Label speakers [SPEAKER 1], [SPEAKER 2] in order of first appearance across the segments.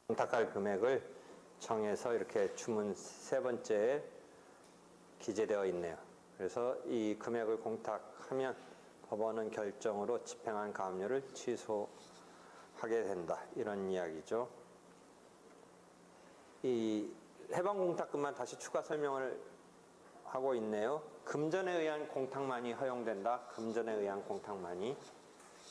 [SPEAKER 1] 공탁할 금액을 정해서 이렇게 주문 세 번째에 기재되어 있네요. 그래서 이 금액을 공탁하면 법원은 결정으로 집행한 가압류를 취소하게 된다. 이런 이야기죠. 이 해방 공탁금만 다시 추가 설명을 하고 있네요. 금전에 의한 공탁만이 허용된다. 금전에 의한 공탁만이.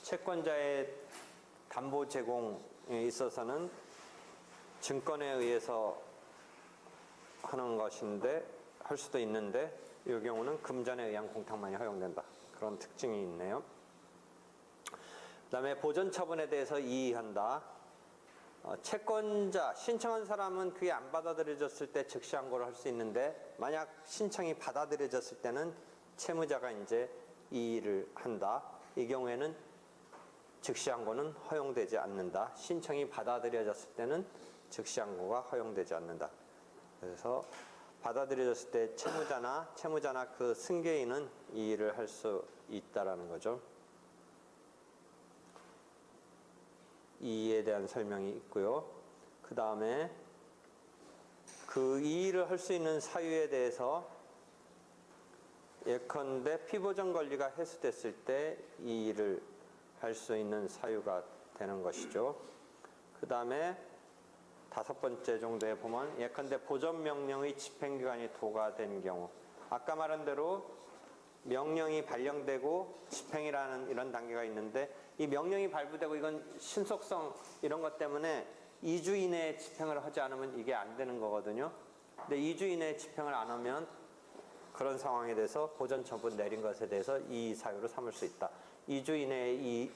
[SPEAKER 1] 채권자의 담보 제공에 있어서는 증권에 의해서 하는 것인데 할 수도 있는데 이 경우는 금전에 의한 공탁만이 허용된다. 그런 특징이 있네요. 그 다음에 보전 처분에 대해서 이의한다. 채권자, 신청한 사람은 그게 안 받아들여졌을 때 즉시 항고를 할 수 있는데 만약 신청이 받아들여졌을 때는 채무자가 이제 이의를 한다. 이 경우에는 즉시 항고는 허용되지 않는다. 신청이 받아들여졌을 때는 즉시 항고가 허용되지 않는다. 그래서 받아들여졌을 때 채무자나 그 승계인은 이의를 할 수 있다라는 거죠. 이의에 대한 설명이 있고요. 그 다음에 그 이의를 할 수 있는 사유에 대해서 예컨대 피보전 권리가 해소됐을 때 이의를 할 수 있는 사유가 되는 것이죠. 그 다음에 다섯 번째 정도에 보면 예컨대 보전명령의 집행기간이 도과된 경우, 아까 말한 대로 명령이 발령되고 집행이라는 이런 단계가 있는데 이 명령이 발부되고 이건 신속성 이런 것 때문에 2주 이내에 집행을 하지 않으면 이게 안 되는 거거든요. 근데 2주 이내에 집행을 안 하면 그런 상황에 대해서 보전 처분 내린 것에 대해서 이 사유로 삼을 수 있다. 2주 이내에 이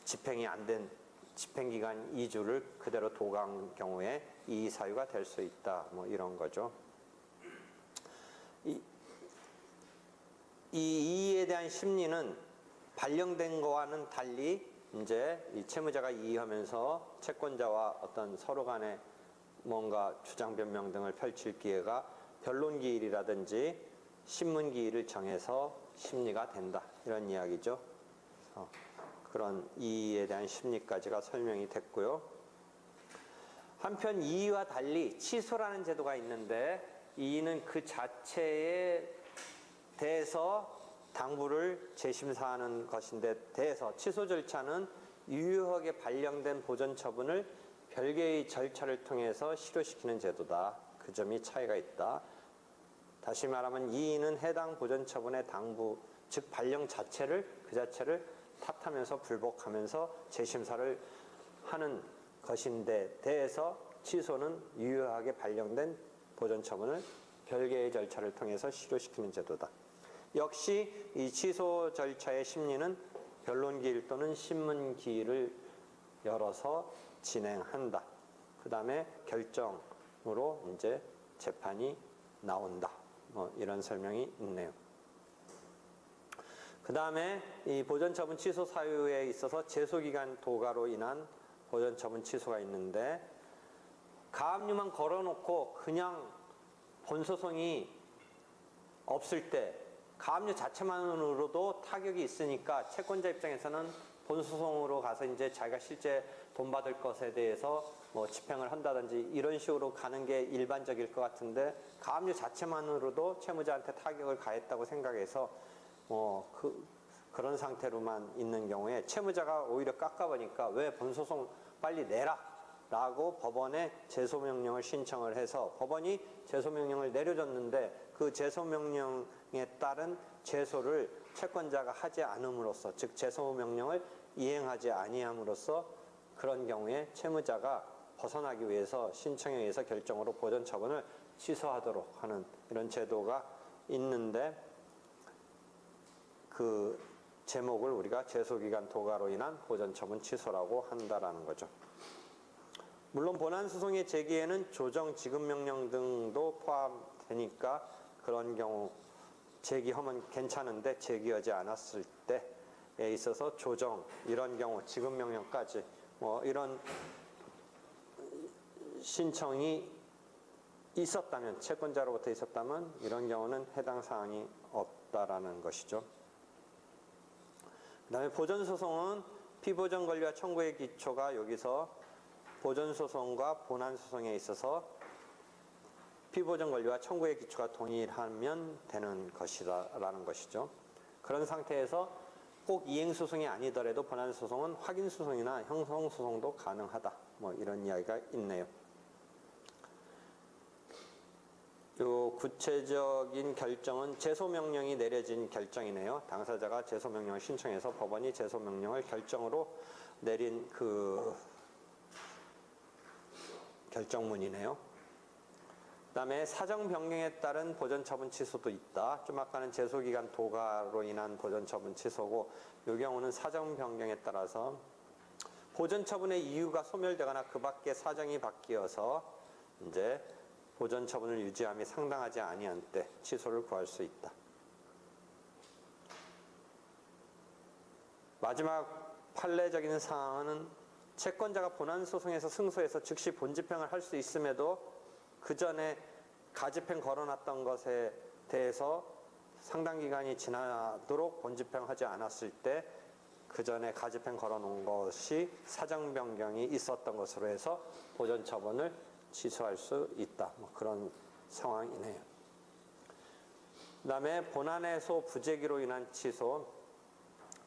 [SPEAKER 1] 집행이 안 된 집행기간 2주를 그대로 도과한 경우에 이 사유가 될 수 있다. 뭐 이런 거죠. 이 이의에 대한 심리는 발령된 거와는 달리 이제 이 채무자가 이의하면서 채권자와 어떤 서로 간에 뭔가 주장 변명 등을 펼칠 기회가 변론 기일이라든지 신문 기일을 정해서 심리가 된다. 이런 이야기죠. 그런 이의에 대한 심리까지가 설명이 됐고요. 한편 이의와 달리 취소라는 제도가 있는데 이의는 그 자체에 대해서 당부를 재심사하는 것인데 대해서 취소 절차는 유효하게 발령된 보전 처분을 별개의 절차를 통해서 실효시키는 제도다. 그 점이 차이가 있다. 다시 말하면 이의는 해당 보전 처분의 당부, 즉 발령 자체를 그 자체를 탓하면서 불복하면서 재심사를 하는 것인데 대해서 취소는 유효하게 발령된 보전 처분을 별개의 절차를 통해서 실효시키는 제도다. 역시 이 취소 절차의 심리는 변론기일 또는 신문기일을 열어서 진행한다. 그 다음에 결정으로 이제 재판이 나온다. 뭐 이런 설명이 있네요. 그 다음에 이 보전처분 취소 사유에 있어서 제소기간 도과로 인한 보전처분 취소가 있는데 가압류만 걸어놓고 그냥 본소송이 없을 때 가압류 자체만으로도 타격이 있으니까 채권자 입장에서는 본소송으로 가서 이제 자기가 실제 돈 받을 것에 대해서 뭐 집행을 한다든지 이런 식으로 가는 게 일반적일 것 같은데 가압류 자체만으로도 채무자한테 타격을 가했다고 생각해서 그런 상태로만 있는 경우에 채무자가 오히려 깎아보니까 왜 본소송 빨리 내라 라고 법원에 제소명령을 신청을 해서 법원이 제소명령을 내려줬는데 그 제소명령에 따른 제소를 채권자가 하지 않음으로써 즉 제소명령을 이행하지 아니함으로써 그런 경우에 채무자가 벗어나기 위해서 신청에 의해서 결정으로 보전처분을 취소하도록 하는 이런 제도가 있는데 그 제목을 우리가 제소기간 도과로 인한 보전처분 취소라고 한다라는 거죠. 물론 본안소송의 제기에는 조정 지급명령 등도 포함되니까 그런 경우 제기하면 괜찮은데 제기하지 않았을 때 있어서 조정 이런 경우 지급 명령까지 뭐 이런 신청이 있었다면 채권자로부터 있었다면 이런 경우는 해당 사항이 없다라는 것이죠. 그다음에 보전소송은 피보전 권리와 청구의 기초가 여기서 보전소송과 본안소송에 있어서 피보전 권리와 청구의 기초가 동일하면 되는 것이라는 것이죠. 그런 상태에서 꼭 이행소송이 아니더라도 본안소송은 확인소송이나 형성소송도 가능하다. 뭐 이런 이야기가 있네요. 요 구체적인 결정은 제소명령이 내려진 결정이네요. 당사자가 제소명령을 신청해서 법원이 제소명령을 결정으로 내린 그 결정문이네요. 그 다음에 사정 변경에 따른 보전처분 취소도 있다. 좀 아까는 제소기간 도가로 인한 보전처분 취소고 이 경우는 사정 변경에 따라서 보전처분의 이유가 소멸되거나 그 밖에 사정이 바뀌어서 이제 보전처분을 유지함이 상당하지 아니한 때 취소를 구할 수 있다. 마지막 판례적인 사항은 채권자가 본안소송에서 승소해서 즉시 본집행을 할 수 있음에도 그 전에 가집행 걸어놨던 것에 대해서 상당 기간이 지나도록 본집행하지 않았을 때 그 전에 가집행 걸어놓은 것이 사정 변경이 있었던 것으로 해서 보전처분을 취소할 수 있다. 뭐 그런 상황이네요. 그 다음에 본안에서 부재기로 인한 취소.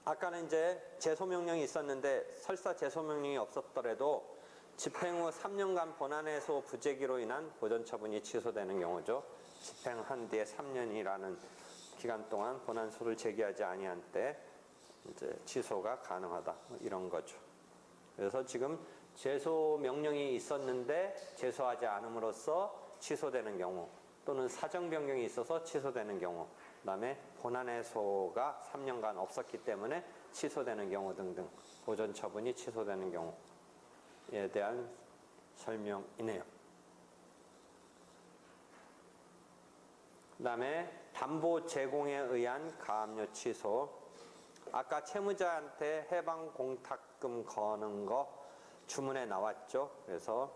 [SPEAKER 1] 아까는 이제 제소명령이 있었는데 설사 제소명령이 없었더라도 집행 후 3년간 본안에서 부재기로 인한 보전처분이 취소되는 경우죠. 집행한 뒤에 3년이라는 기간 동안 본안소를 제기하지 아니한 때 이제 취소가 가능하다. 뭐 이런 거죠. 그래서 지금 제소 명령이 있었는데 제소하지 않음으로써 취소되는 경우 또는 사정 변경이 있어서 취소되는 경우 그다음에 본안에소가 3년간 없었기 때문에 취소되는 경우 등등 보전 처분이 취소되는 경우에 대한 설명이네요. 그다음에 담보 제공에 의한 가압류 취소. 아까 채무자한테 해방 공탁금 거는 거 주문에 나왔죠. 그래서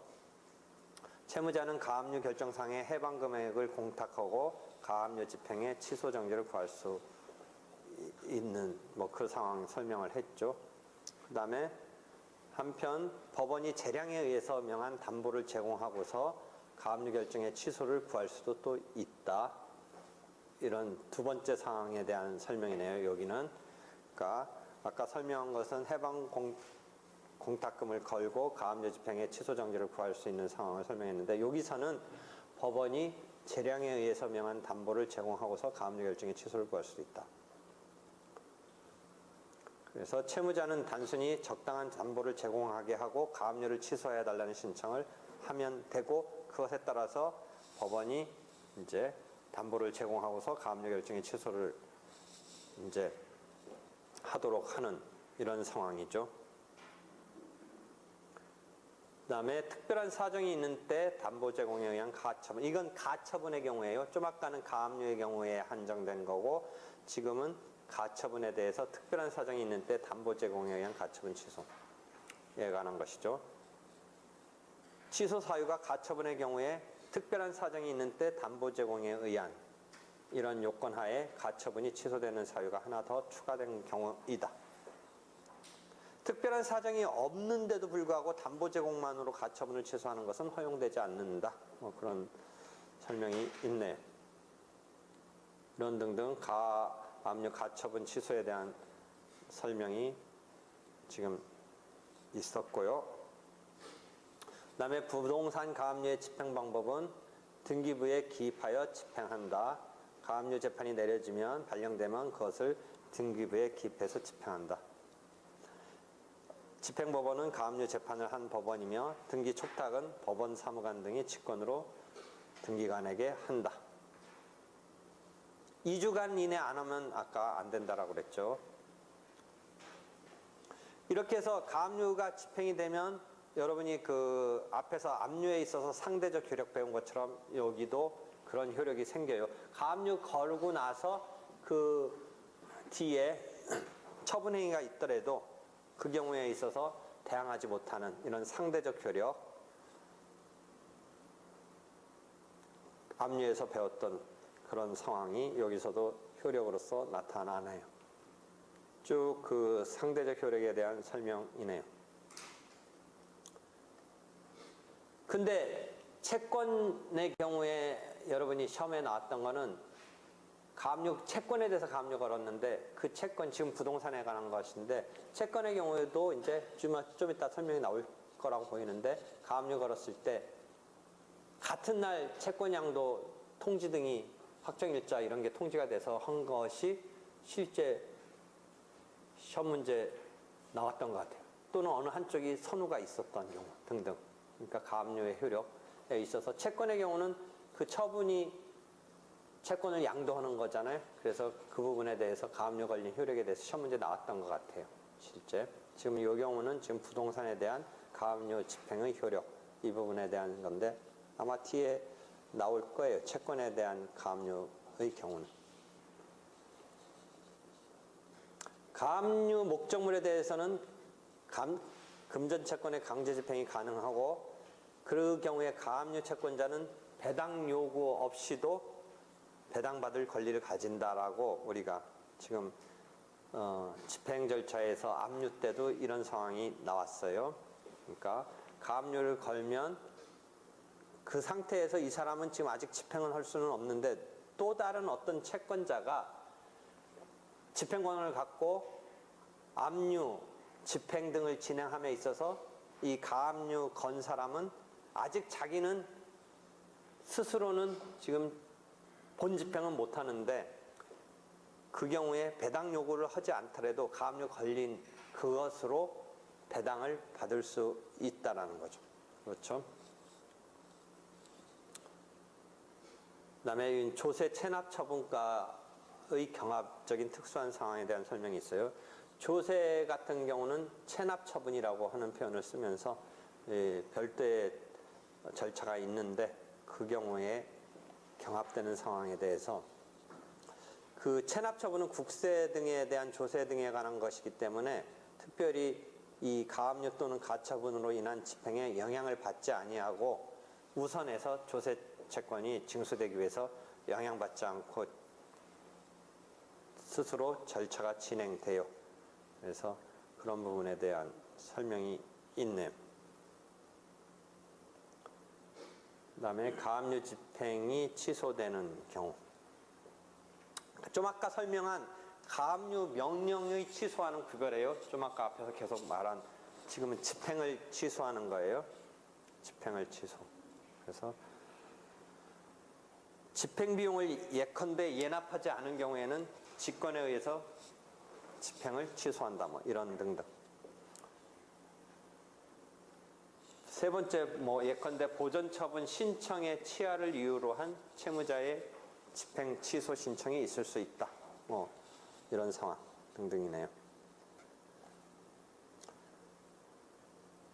[SPEAKER 1] 채무자는 가압류 결정상의 해방 금액을 공탁하고 가압류 집행의 취소 정지를 구할 수 있는 뭐 그 상황 설명을 했죠. 그다음에 한편 법원이 재량에 의해서 명한 담보를 제공하고서 가압류 결정의 취소를 구할 수도 또 있다. 이런 두 번째 상황에 대한 설명이네요. 여기는 그러니까 아까 설명한 것은 해방 공탁금을 걸고 가압류 집행의 취소 정지를 구할 수 있는 상황을 설명했는데 여기서는 법원이 재량에 의해서 명한 담보를 제공하고서 가압류 결정의 취소를 구할 수 있다. 그래서 채무자는 단순히 적당한 담보를 제공하게 하고 가압류를 취소해 달라는 신청을 하면 되고 그것에 따라서 법원이 이제 담보를 제공하고서 가압류 결정의 취소를 이제 하도록 하는 이런 상황이죠. 그 다음에 특별한 사정이 있는 때 담보 제공에 의한 가처분. 이건 가처분의 경우에요. 좀 아까는 가압류의 경우에 한정된 거고 지금은 가처분에 대해서 특별한 사정이 있는 때 담보 제공에 의한 가처분 취소에 관한 것이죠. 취소 사유가 가처분의 경우에 특별한 사정이 있는 때 담보 제공에 의한 이런 요건 하에 가처분이 취소되는 사유가 하나 더 추가된 경우이다. 특별한 사정이 없는데도 불구하고 담보 제공만으로 가처분을 취소하는 것은 허용되지 않는다. 뭐 그런 설명이 있네요. 이런 등등 가압류 가처분 취소에 대한 설명이 지금 있었고요. 그 다음에 부동산 가압류의 집행 방법은 등기부에 기입하여 집행한다. 가압류 재판이 내려지면 발령되면 그것을 등기부에 기입해서 집행한다. 집행법원은 가압류 재판을 한 법원이며 등기 촉탁은 법원 사무관 등이 직권으로 등기관에게 한다. 2주간 이내 안 하면 아까 안 된다라고 그랬죠. 이렇게 해서 가압류가 집행이 되면 여러분이 그 앞에서 압류에 있어서 상대적 효력 배운 것처럼 여기도 그런 효력이 생겨요. 가압류 걸고 나서 그 뒤에 처분행위가 있더라도 그 경우에 있어서 대항하지 못하는 이런 상대적 효력, 압류에서 배웠던 그런 상황이 여기서도 효력으로서 나타나네요. 쭉 그 상대적 효력에 대한 설명이네요. 근데 채권의 경우에 여러분이 시험에 나왔던 거는 채권에 대해서 가압류 걸었는데 그 채권, 지금 부동산에 관한 것인데 채권의 경우에도 이제 좀 이따 설명이 나올 거라고 보이는데 가압류 걸었을 때 같은 날 채권량도 통지 등이 확정일자 이런 게 통지가 돼서 한 것이 실제 시험 문제 나왔던 것 같아요. 또는 어느 한쪽이 선우가 있었던 경우 등등. 그러니까 가압류의 효력에 있어서 채권의 경우는 그 처분이 채권을 양도하는 거잖아요. 그래서 그 부분에 대해서 가압류 걸린 효력에 대해서 시험 문제 나왔던 것 같아요. 실제. 지금 이 경우는 지금 부동산에 대한 가압류 집행의 효력 이 부분에 대한 건데 아마 뒤에 나올 거예요. 채권에 대한 가압류의 경우는. 가압류 목적물에 대해서는 금전채권의 강제 집행이 가능하고 그 경우에 가압류 채권자는 배당 요구 없이도 배당받을 권리를 가진다라고 우리가 지금 집행 절차에서 압류 때도 이런 상황이 나왔어요. 그러니까 가압류를 걸면 그 상태에서 이 사람은 지금 아직 집행을 할 수는 없는데 또 다른 어떤 채권자가 집행권을 갖고 압류, 집행 등을 진행함에 있어서 이 가압류 건 사람은 아직 자기는 스스로는 지금 본 집행은 못 하는데 그 경우에 배당 요구를 하지 않더라도 가압류 걸린 그것으로 배당을 받을 수 있다라는 거죠. 그렇죠? 그다음에 조세 체납 처분가의 경합적인 특수한 상황에 대한 설명이 있어요. 조세 같은 경우는 체납 처분이라고 하는 표현을 쓰면서 별도의 절차가 있는데 그 경우에 경합되는 상황에 대해서 그 체납 처분은 국세 등에 대한 조세 등에 관한 것이기 때문에 특별히 이 가압류 또는 가처분으로 인한 집행에 영향을 받지 아니하고 우선해서 조세 채권이 징수되기 위해서 영향받지 않고 스스로 절차가 진행돼요. 그래서 그런 부분에 대한 설명이 있네요. 그 다음에 가압류 집행이 취소되는 경우. 좀 아까 설명한 가압류 명령의 취소와는 구별해요. 좀 아까 앞에서 계속 말한 지금은 집행을 취소하는 거예요. 집행을 취소. 그래서 집행 비용을 예컨대 예납하지 않은 경우에는 직권에 의해서 집행을 취소한다. 뭐 이런 등등. 세 번째 예컨대 보전처분 신청의 취하를 이유로 한 채무자의 집행 취소 신청이 있을 수 있다. 이런 상황 등등이네요.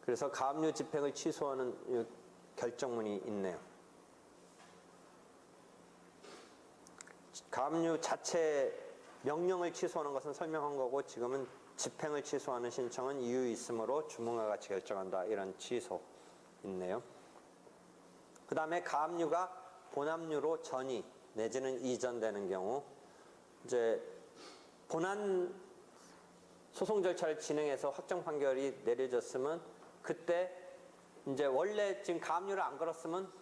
[SPEAKER 1] 그래서 가압류 집행을 취소하는 결정문이 있네요. 가압류 자체 명령을 취소하는 것은 설명한 거고 지금은 집행을 취소하는 신청은 이유 있으므로 주문과 같이 결정한다. 이런 취소 있네요. 그 다음에 가압류가 본압류로 전이 내지는 이전되는 경우 이제 본안 소송 절차를 진행해서 확정 판결이 내려졌으면 그때 이제 원래 지금 가압류를 안 걸었으면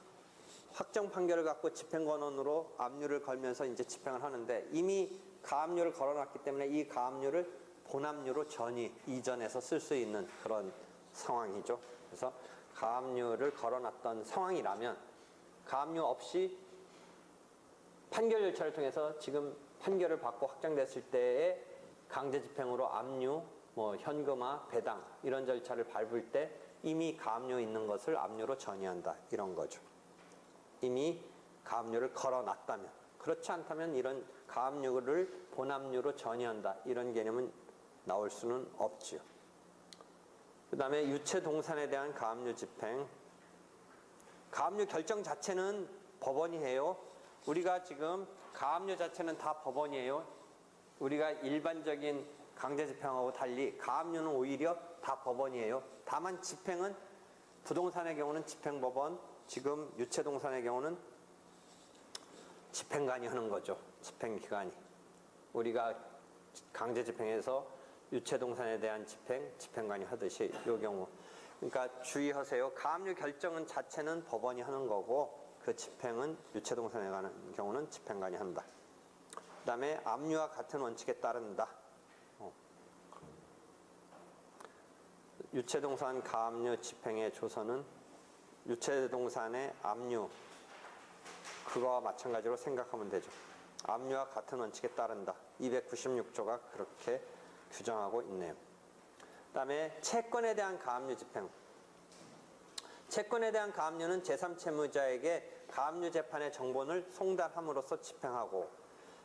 [SPEAKER 1] 확정 판결을 갖고 집행권원으로 압류를 걸면서 이제 집행을 하는데 이미 가압류를 걸어놨기 때문에 이 가압류를 본압류로 전이 이전해서 쓸 수 있는 그런 상황이죠. 그래서 가압류를 걸어놨던 상황이라면 가압류 없이 판결 절차를 통해서 지금 판결을 받고 확정됐을 때에 강제 집행으로 압류, 현금화, 배당 이런 절차를 밟을 때 이미 가압류 있는 것을 압류로 전이한다. 이런 거죠. 이미 가압류를 걸어놨다면. 그렇지 않다면 이런 가압류를 본압류로 전이한다. 이런 개념은 나올 수는 없지요. 그 다음에 유체 동산에 대한 가압류 집행. 가압류 결정 자체는 법원이 해요. 우리가 지금 가압류 자체는 다 법원이에요. 우리가 일반적인 강제 집행하고 달리 가압류는 오히려 다 법원이에요. 다만 집행은 부동산의 경우는 집행법원, 지금 유체동산의 경우는 집행관이 하는 거죠. 집행기관이. 우리가 강제 집행해서 유체동산에 대한 집행관이 하듯이 이 경우. 그러니까 주의하세요. 가압류 결정은 자체는 법원이 하는 거고 그 집행은 유체동산에 관한 경우는 집행관이 한다. 그 다음에 압류와 같은 원칙에 따른다. 유체동산 가압류 집행의 조서는 유체동산의 압류 그거와 마찬가지로 생각하면 되죠. 압류와 같은 원칙에 따른다. 296조가 그렇게 규정하고 있네요. 그 다음에 채권에 대한 가압류 집행. 채권에 대한 가압류는 제3채무자에게 가압류 재판의 정본을 송달함으로써 집행하고,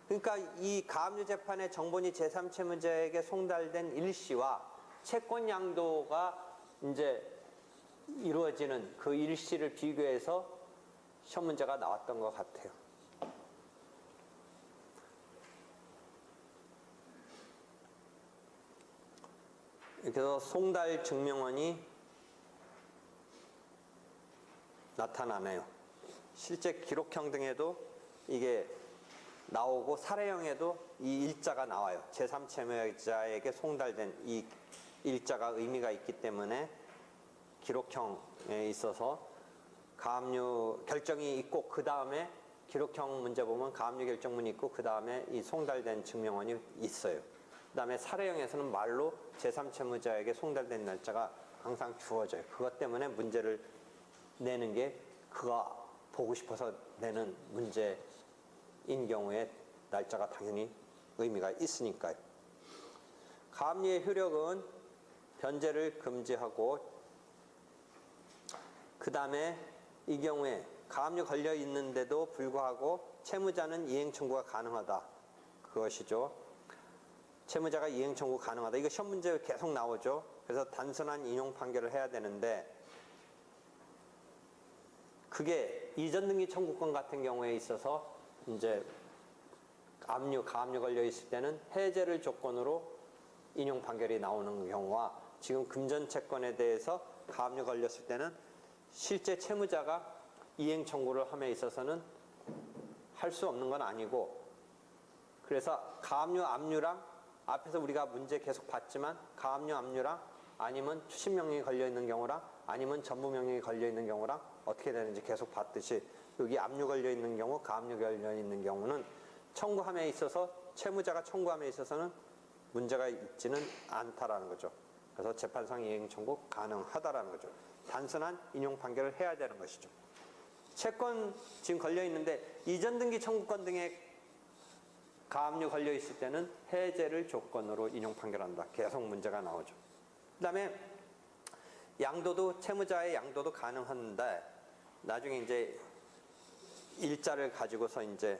[SPEAKER 1] 그러니까 이 가압류 재판의 정본이 제3채무자에게 송달된 일시와 채권 양도가 이제 이루어지는 그 일시를 비교해서 시험 문제가 나왔던 것 같아요. 그래서 송달 증명원이 나타나네요. 실제 기록형 등에도 이게 나오고 사례형에도 이 일자가 나와요. 제3채무자에게 송달된 이 일자가 의미가 있기 때문에 기록형에 있어서 가압류 결정이 있고 그 다음에 기록형 문제 보면 가압류 결정문이 있고 그 다음에 이 송달된 증명원이 있어요. 그 다음에 사례형에서는 말로 제3채무자에게 송달된 날짜가 항상 주어져요. 그것 때문에 문제를 내는 게 그가 보고 싶어서 내는 문제인 경우에 날짜가 당연히 의미가 있으니까요. 가압류의 효력은 변제를 금지하고, 그 다음에 이 경우에 가압류 걸려 있는데도 불구하고 채무자는 이행 청구가 가능하다. 그것이죠. 채무자가 이행 청구 가능하다. 이거 시험 문제 계속 나오죠. 그래서 단순한 인용 판결을 해야 되는데, 그게 이전 등기 청구권 같은 경우에 있어서 이제 가압류 걸려 있을 때는 해제를 조건으로 인용 판결이 나오는 경우와, 지금 금전 채권에 대해서 가압류 걸렸을 때는 실제 채무자가 이행 청구를 함에 있어서는 할 수 없는 건 아니고, 그래서 가압류 압류랑 앞에서 우리가 문제 계속 봤지만 가압류 압류랑 아니면 추심 명령이 걸려 있는 경우랑 아니면 전부 명령이 걸려 있는 경우랑 어떻게 되는지 계속 봤듯이, 여기 압류 걸려 있는 경우, 가압류 걸려 있는 경우는 청구함에 있어서 채무자가 청구함에 있어서는 문제가 있지는 않다라는 거죠. 그래서 재판상 이행 청구 가능하다라는 거죠. 단순한 인용 판결을 해야 되는 것이죠. 채권 지금 걸려 있는데 이전 등기 청구권 등에 가압류 걸려 있을 때는 해제를 조건으로 인용 판결한다. 계속 문제가 나오죠. 그다음에 양도도, 채무자의 양도도 가능한데 나중에 이제 일자를 가지고서 이제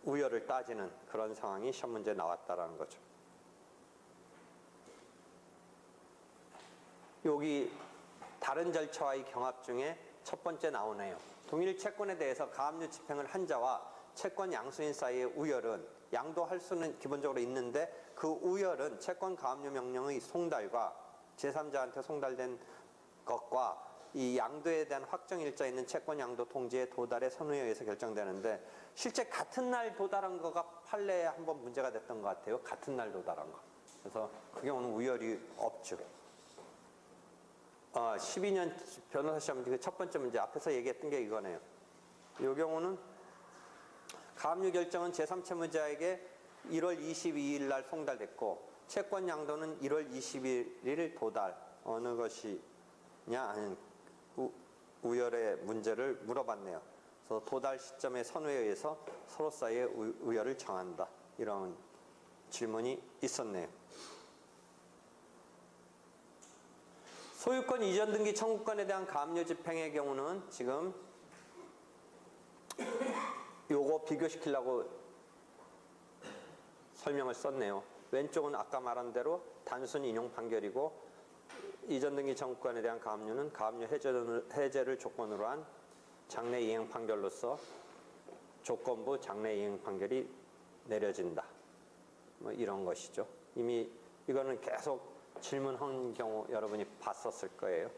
[SPEAKER 1] 우열을 따지는 그런 상황이 시험 문제에 나왔다라는 거죠. 여기 다른 절차와의 경합 중에 첫 번째 나오네요. 동일 채권에 대해서 가압류 집행을 한 자와 채권 양수인 사이의 우열은, 양도할 수는 기본적으로 있는데 그 우열은 채권 가압류 명령의 송달과 제3자한테 송달된 것과 이 양도에 대한 확정 일자 있는 채권 양도 통지의 도달의 선우에 의해서 결정되는데, 실제 같은 날 도달한 거가 판례에 한번 문제가 됐던 것 같아요. 같은 날 도달한 거. 그래서 그 경우는 우열이 없죠. 12년 변호사 시험 그 첫 번째 문제 앞에서 얘기했던 게 이거네요. 이 경우는 가압류 결정은 제3채무자에게 1월 22일 날 송달됐고 채권 양도는 1월 21일 도달. 어느 것이냐 아닌 우열의 문제를 물어봤네요. 그래서 도달 시점의 선우에 의해서 서로 사이의 우열을 정한다. 이런 질문이 있었네요. 소유권 이전 등기 청구권에 대한 가압류 집행의 경우는 지금 요거 비교시키려고 설명을 썼네요. 왼쪽은 아까 말한 대로 단순 인용 판결이고, 이전 등기 청구권에 대한 가압류는 가압류 해제를 조건으로 한 장래 이행 판결로서 조건부 장래 이행 판결이 내려진다. 뭐 이런 것이죠. 이미 이거는 계속 질문한 경우 여러분이 봤었을 거예요.